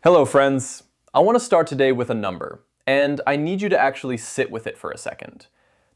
Hello friends! I want to start today with a number, and I need you to actually sit with it for a second.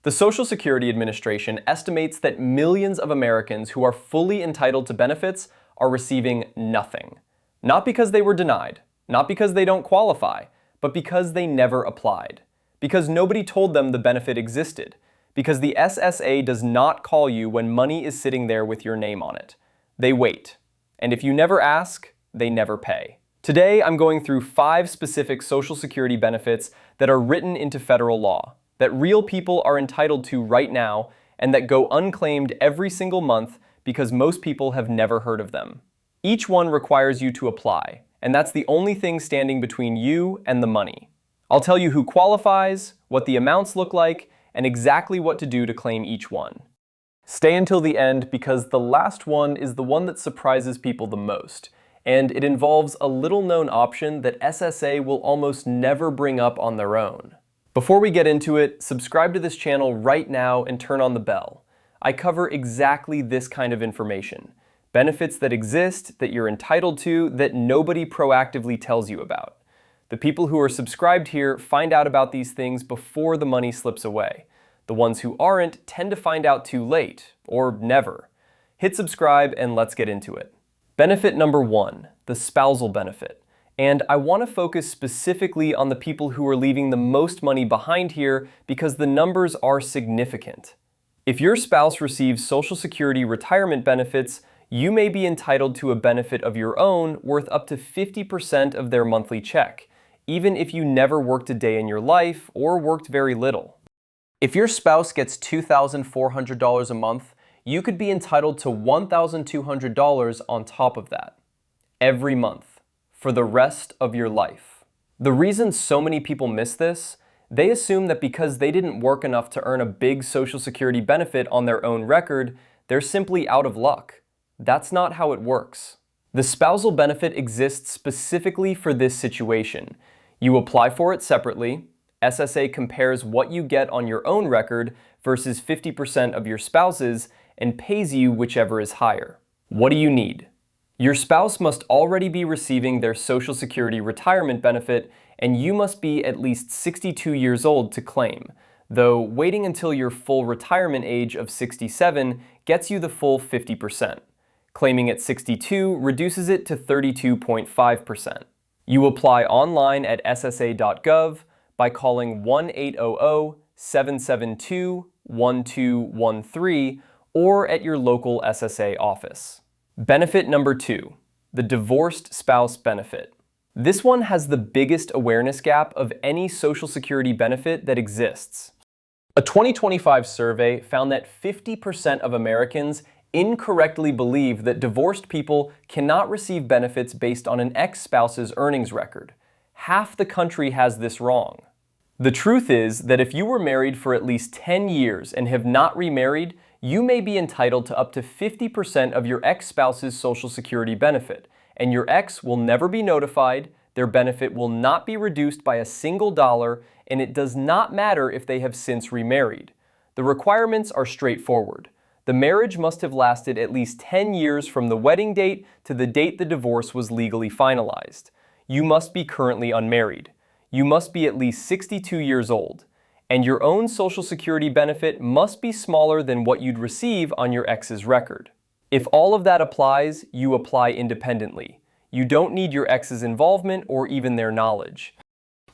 The Social Security Administration estimates that millions of Americans who are fully entitled to benefits are receiving nothing. Not because they were denied, not because they don't qualify, but because they never applied. Because nobody told them the benefit existed. Because the SSA does not call you when money is sitting there with your name on it. They wait. And if you never ask, they never pay. Today, I'm going through 5 specific Social Security benefits that are written into federal law, that real people are entitled to right now, and that go unclaimed every single month because most people have never heard of them. Each one requires you to apply, and that's the only thing standing between you and the money. I'll tell you who qualifies, what the amounts look like, and exactly what to do to claim each one. Stay until the end because the last one is the one that surprises people the most. And it involves a little-known option that SSA will almost never bring up on their own. Before we get into it, subscribe to this channel right now and turn on the bell. I cover exactly this kind of information. Benefits that exist, that you're entitled to, that nobody proactively tells you about. The people who are subscribed here find out about these things before the money slips away. The ones who aren't tend to find out too late, or never. Hit subscribe and let's get into it. Benefit number 1, the spousal benefit. And I want to focus specifically on the people who are leaving the most money behind here because the numbers are significant. If your spouse receives Social Security retirement benefits, you may be entitled to a benefit of your own worth up to 50% of their monthly check, even if you never worked a day in your life or worked very little. If your spouse gets $2,400 a month, you could be entitled to $1,200 on top of that, every month, for the rest of your life. The reason so many people miss this, they assume that because they didn't work enough to earn a big Social Security benefit on their own record, they're simply out of luck. That's not how it works. The spousal benefit exists specifically for this situation. You apply for it separately. SSA compares what you get on your own record versus 50% of your spouse's and pays you whichever is higher. What do you need? Your spouse must already be receiving their Social Security retirement benefit, and you must be at least 62 years old to claim, though waiting until your full retirement age of 67 gets you the full 50%. Claiming at 62 reduces it to 32.5%. You apply online at ssa.gov by calling 1-800-772-1213 or at your local SSA office. Benefit number 2, the divorced spouse benefit. This one has the biggest awareness gap of any Social Security benefit that exists. A 2025 survey found that 50% of Americans incorrectly believe that divorced people cannot receive benefits based on an ex-spouse's earnings record. Half the country has this wrong. The truth is that if you were married for at least 10 years and have not remarried, you may be entitled to up to 50% of your ex-spouse's Social Security benefit, and your ex will never be notified, their benefit will not be reduced by a single dollar, and it does not matter if they have since remarried. The requirements are straightforward. The marriage must have lasted at least 10 years from the wedding date to the date the divorce was legally finalized. You must be currently unmarried. You must be at least 62 years old. And your own Social Security benefit must be smaller than what you'd receive on your ex's record. If all of that applies, you apply independently. You don't need your ex's involvement or even their knowledge.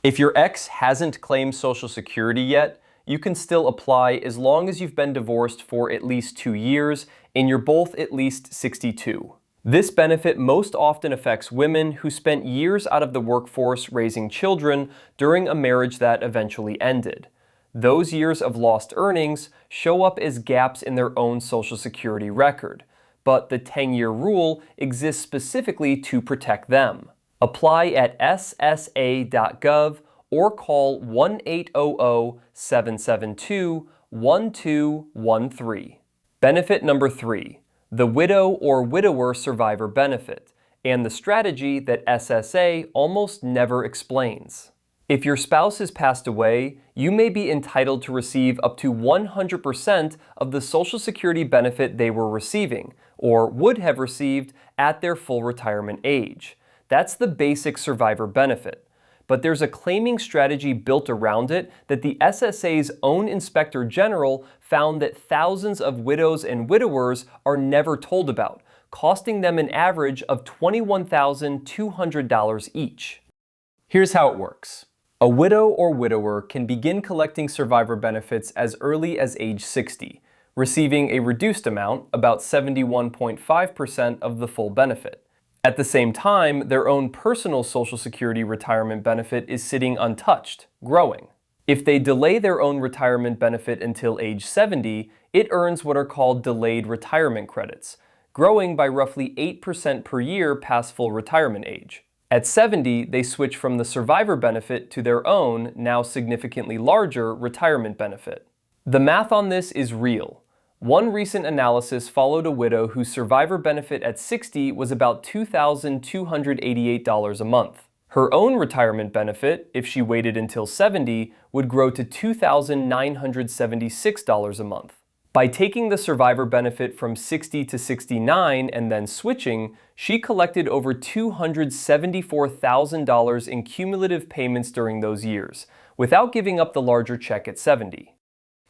If your ex hasn't claimed Social Security yet, you can still apply as long as you've been divorced for at least 2 years and you're both at least 62. This benefit most often affects women who spent years out of the workforce raising children during a marriage that eventually ended. Those years of lost earnings show up as gaps in their own Social Security record, but the 10-year rule exists specifically to protect them. Apply at ssa.gov or call 1-800-772-1213. Benefit number 3, the widow or widower survivor benefit, and the strategy that SSA almost never explains. If your spouse has passed away, you may be entitled to receive up to 100% of the Social Security benefit they were receiving, or would have received at their full retirement age. That's the basic survivor benefit. But there's a claiming strategy built around it that the SSA's own Inspector General found that thousands of widows and widowers are never told about, costing them an average of $21,200 each. Here's how it works. A widow or widower can begin collecting survivor benefits as early as age 60, receiving a reduced amount, about 71.5% of the full benefit. At the same time, their own personal Social Security retirement benefit is sitting untouched, growing. If they delay their own retirement benefit until age 70, it earns what are called delayed retirement credits, growing by roughly 8% per year past full retirement age. At 70, they switch from the survivor benefit to their own, now significantly larger, retirement benefit. The math on this is real. One recent analysis followed a widow whose survivor benefit at 60 was about $2,288 a month. Her own retirement benefit, if she waited until 70, would grow to $2,976 a month. By taking the survivor benefit from 60 to 69 and then switching, she collected over $274,000 in cumulative payments during those years, without giving up the larger check at 70.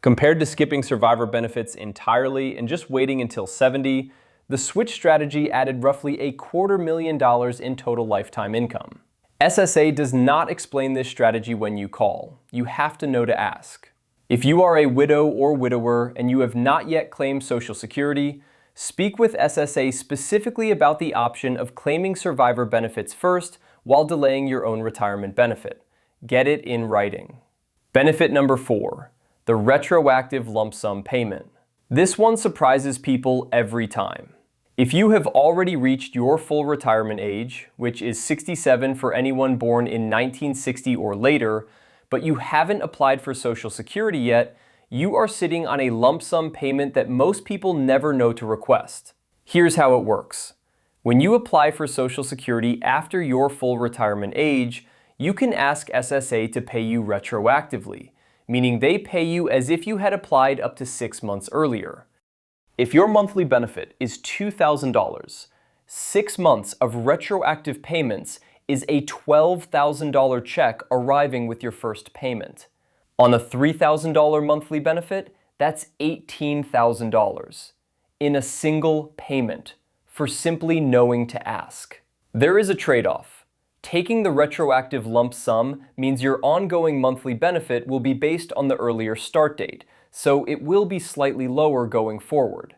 Compared to skipping survivor benefits entirely and just waiting until 70, the switch strategy added roughly $250,000 in total lifetime income. SSA does not explain this strategy when you call. You have to know to ask. If you are a widow or widower and you have not yet claimed Social Security, speak with SSA specifically about the option of claiming survivor benefits first while delaying your own retirement benefit. Get it in writing. Benefit number 4. The retroactive lump sum payment. This one surprises people every time. If you have already reached your full retirement age, which is 67 for anyone born in 1960 or later, but you haven't applied for Social Security yet, you are sitting on a lump sum payment that most people never know to request. Here's how it works. When you apply for Social Security after your full retirement age, you can ask SSA to pay you retroactively, meaning they pay you as if you had applied up to 6 months earlier. If your monthly benefit is $2,000, 6 months of retroactive payments is a $12,000 check arriving with your first payment. On a $3,000 monthly benefit, that's $18,000 in a single payment for simply knowing to ask. There is a trade-off. Taking the retroactive lump sum means your ongoing monthly benefit will be based on the earlier start date, so it will be slightly lower going forward.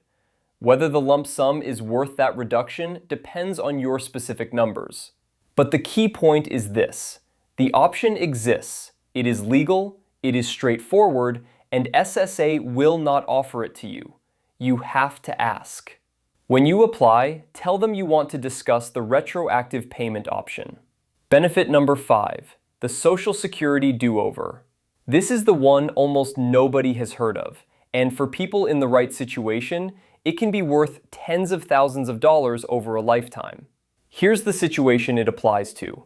Whether the lump sum is worth that reduction depends on your specific numbers. But the key point is this: the option exists, it is legal, it is straightforward, and SSA will not offer it to you. You have to ask. When you apply, tell them you want to discuss the retroactive payment option. Benefit number 5, the Social Security do-over. This is the one almost nobody has heard of, and for people in the right situation, it can be worth tens of thousands of dollars over a lifetime. Here's the situation it applies to.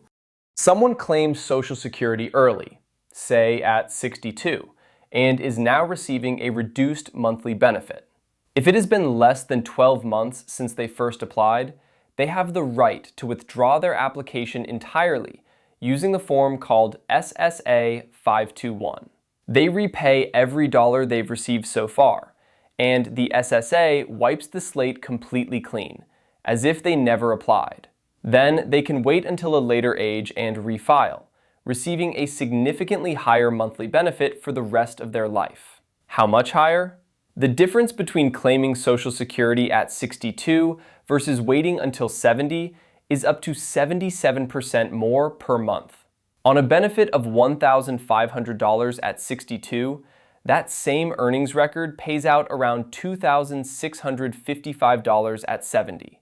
Someone claims Social Security early, say at 62, and is now receiving a reduced monthly benefit. If it has been less than 12 months since they first applied, they have the right to withdraw their application entirely using the form called SSA 521. They repay every dollar they've received so far, and the SSA wipes the slate completely clean, as if they never applied. Then they can wait until a later age and refile, receiving a significantly higher monthly benefit for the rest of their life. How much higher? The difference between claiming Social Security at 62 versus waiting until 70 is up to 77% more per month. On a benefit of $1,500 at 62, that same earnings record pays out around $2,655 at 70,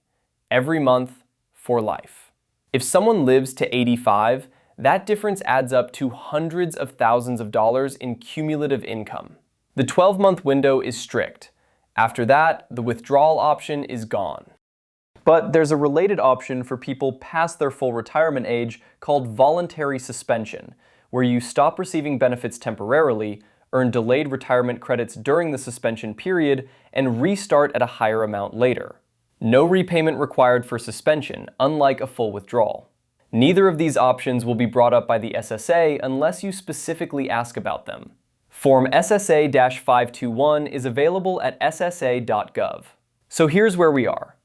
every month for life. If someone lives to 85, that difference adds up to hundreds of thousands of dollars in cumulative income. The 12-month window is strict. After that, the withdrawal option is gone. But there's a related option for people past their full retirement age called voluntary suspension, where you stop receiving benefits temporarily, earn delayed retirement credits during the suspension period, and restart at a higher amount later. No repayment required for suspension, unlike a full withdrawal. Neither of these options will be brought up by the SSA unless you specifically ask about them. Form SSA-521 is available at ssa.gov. So here's where we are.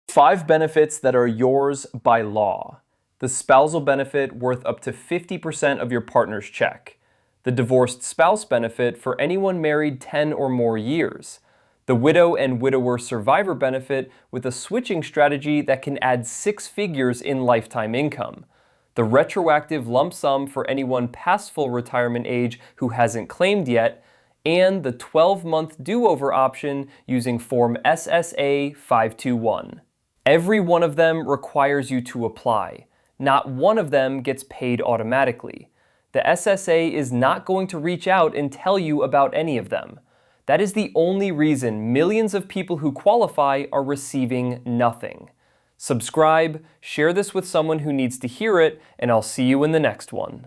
5 benefits that are yours by law. The spousal benefit worth up to 50% of your partner's check. The divorced spouse benefit for anyone married 10 or more years. The widow and widower survivor benefit with a switching strategy that can add 6 figures in lifetime income. The retroactive lump sum for anyone past full retirement age who hasn't claimed yet, and the 12-month do-over option using Form SSA 521. Every one of them requires you to apply. Not one of them gets paid automatically. The SSA is not going to reach out and tell you about any of them. That is the only reason millions of people who qualify are receiving nothing. Subscribe, share this with someone who needs to hear it, and I'll see you in the next one.